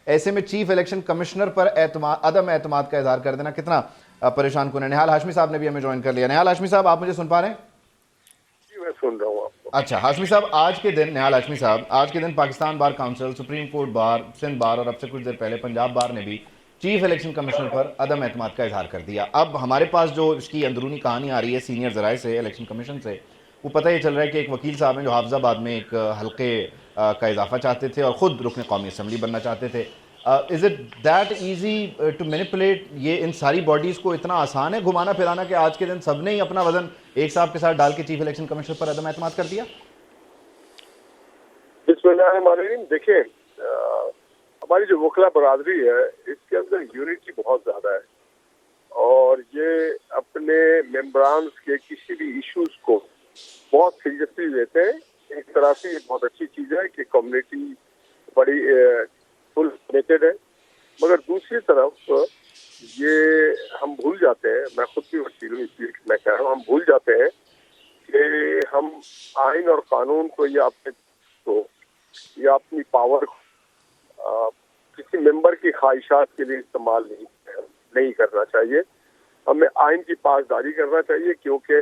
ایسے میں chief election commissioner پر عدم اعتماد کا اظہار کر دینا کتنا پریشان کن ہے۔ نہال ہاشمی صاحب نے بھی ہمیں جوائن کر لیا۔ نہال ہاشمی صاحب، آپ مجھے سن پا رہے ہیں؟ جی میں سن رہا ہوں آپ کو۔ اچھا ہاشمی صاحب، آج کے دن نہال ہاشمی صاحب، آج کے دن Pakistan bar council, supreme court bar, Sindh bar اور اب سے کچھ دیر پہلے پنجاب بار نے بھی چیف الیکشن کمشنر پر عدم اعتماد کا اظہار کر دیا۔ اب ہمارے پاس جو اس کی اندرونی کہانی آ رہی ہے سینئر ذرائع سے، الیکشن کمیشن سے، وہ پتہ یہ چل رہا ہے کہ ایک وکیل صاحب ہیں جو حافظ آباد میں ایک حلقے کا اضافہ چاہتے تھے اور خود رکن قومی اسمبلی بننا چاہتے تھے۔ Is it that easy to manipulate? یہ ان ساری باڈیز کو اتنا آسان ہے گھمانا پھرانا کہ آج کے دن سب نے ہی اپنا وزن ایک صاحب کے ساتھ ڈال کے چیف الیکشن کمیشنر پر عدم اعتماد کر دیا؟ بسم اللہ الرحمن الرحیم۔ دیکھیں، ہماری جو وکلا برادری ہے اس کے اندر یونٹی بہت زیادہ ہے اور یہ اپنے ممبران کے کسی بھی ایشوز کو بہت سیریسلی لیتے ہیں۔ ایک طرح سے یہ بہت اچھی چیز ہے کہ کمیونٹی بڑی فل کمیٹڈ ہے، مگر دوسری طرف یہ ہم بھول جاتے ہیں، میں خود بھی وکیل ہوں اس لیے میں کہہ رہا ہوں، ہم بھول جاتے ہیں کہ ہم آئین اور قانون کو یا اپنی پاور کو کسی ممبر کی خواہشات کے لیے استعمال نہیں کرنا چاہیے۔ ہمیں آئین کی پاسداری کرنا چاہیے کیونکہ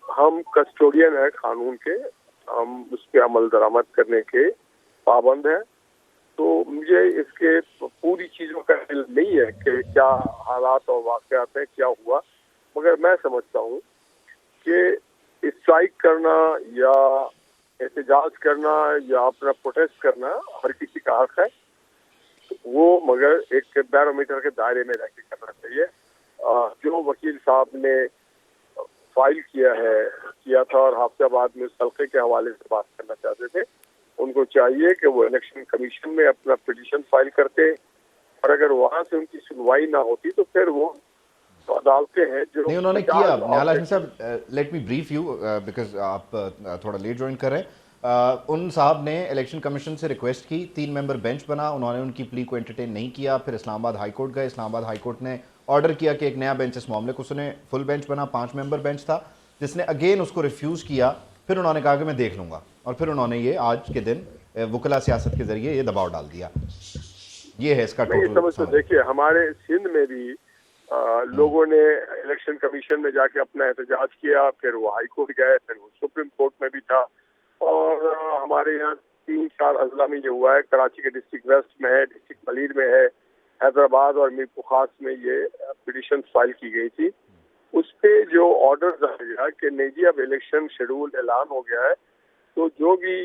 ہم کسٹوڈین ہیں قانون کے، ہم اس پہ عمل درآمد کرنے کے پابند ہیں۔ تو مجھے اس کے پوری چیزوں کا علم نہیں ہے کہ کیا حالات اور واقعات ہیں، کیا ہوا، مگر میں سمجھتا ہوں کہ اسٹرائک کرنا یا احتجاج کرنا یا اپنا پروٹیسٹ کرنا ہر کسی کا حق ہے، وہ مگر ایک بیرومیٹر کے دائرے میں رہ کے کرنا چاہیے۔ جو وکیل صاحب نے فائل کیا تھا اور حافظ آباد میں اس حلقے کے حوالے سے بات کرنا چاہتے تھے، ان کو چاہیے کہ وہ الیکشن کمیشن میں اپنا پٹیشن فائل کرتے، اور اگر وہاں سے ان کی سنوائی نہ ہوتی تو پھر وہ عدالتیں ہیں جو نہیں انہوں نے کیا۔ نہال ہاشمی صاحب، let me brief you because آپ تھوڑا لیٹ جوائن کر رہے ہیں۔ ان صاحب نے الیکشن کمیشن سے ریکویسٹ کی، 3 ممبر بینچ بنا، انہوں نے ان کی پلی کو انٹرٹین نہیں کیا، پھر اسلام آباد ہائی کورٹ گئے، اسلام آباد ہائی کورٹ نے آرڈر کیا کہ ایک نیا بینچ اس معاملے کو سنے، فل بینچ بنا، 5 ممبر بینچ تھا جس نے اگین اس کو ریفیوز کیا، پھر انہوں نے کہا کہ میں دیکھ لوں گا، اور پھر انہوں نے یہ آج کے دن وکلا سیاست کے ذریعے یہ دباؤ ڈال دیا۔ یہ ہے اس کا ٹوٹل۔ دیکھیے ہمارے سندھ میں بھی لوگوں نے الیکشن کمیشن میں جا کے اپنا احتجاج کیا، پھر وہ ہائی کورٹ گئے، پھر وہ سپریم کورٹ میں بھی تھا، اور ہمارے یہاں 3-4 اضلاع میں یہ ہوا ہے، کراچی کے ڈسٹرکٹ ویسٹ میں ہے، ڈسٹرکٹ ملیر میں ہے، حیدرآباد اور میر خاص میں یہ پٹیشن فائل کی گئی تھی۔ اس پہ جو آرڈر آ گیا کہ نہیں اب الیکشن شیڈول اعلان ہو گیا ہے، تو جو بھی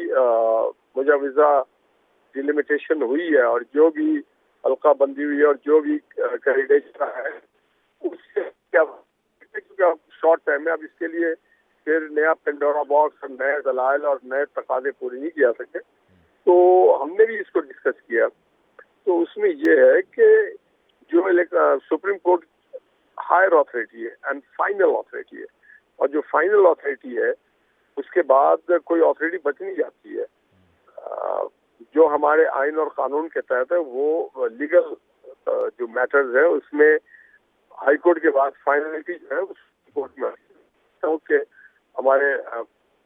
مجوزہ ڈیلیمیٹیشن ہوئی ہے اور جو بھی حلقہ بندی ہوئی ہے اور جو بھی کینڈیڈیٹ ہے اس سے کیا، کیونکہ اب شارٹ ٹائم ہے، اب اس کے لیے پھر نیا پینڈورا باکس اور نئے دلائل اور نئے تقاضے پورے نہیں کیا سکے، تو ہم نے بھی اس کو ڈسکس کیا۔ تو اس میں یہ ہے کہ جو سپریم کورٹ ہائر اتھارٹی ہے اینڈ فائنل اتھارٹی ہے، اور جو فائنل اتھارٹی ہے اس کے بعد کوئی اتھارٹی بچ نہیں جاتی ہے۔ جو ہمارے آئین اور قانون کے تحت ہے وہ لیگل جو میٹرز ہے اس میں ہائی کورٹ کے بعد فائنلٹی جو ہے اس کورٹ میں کہ ہمارے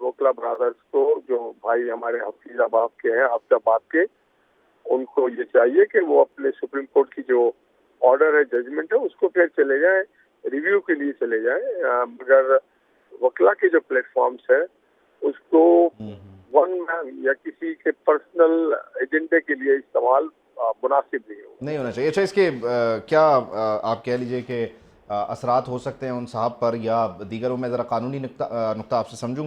وکلا برادرز کو، جو بھائی ہمارے حفیظ آباد کے ہیں، حافظ آباد کے، ان کو یہ چاہیے کہ وہ اپنے سپریم کورٹ کی جو آرڈر ہے، ججمنٹ ہے، اس کو پھر چلے جائیں، ریویو کے لیے چلے جائیں، مگر وکلا کے جو پلیٹ فارمز ہیں اس کو ون مین یا کسی کے پرسنل ایجنڈے کے لیے استعمال مناسب نہیں ہونا چاہیے۔ اچھا، اس کے کیا آپ کہہ لیجئے کہ اثرات ہو سکتے ہیں ان صاحب پر یا دیگر؟ میں ذرا قانونی نقطہ آپ سے سمجھوں گا۔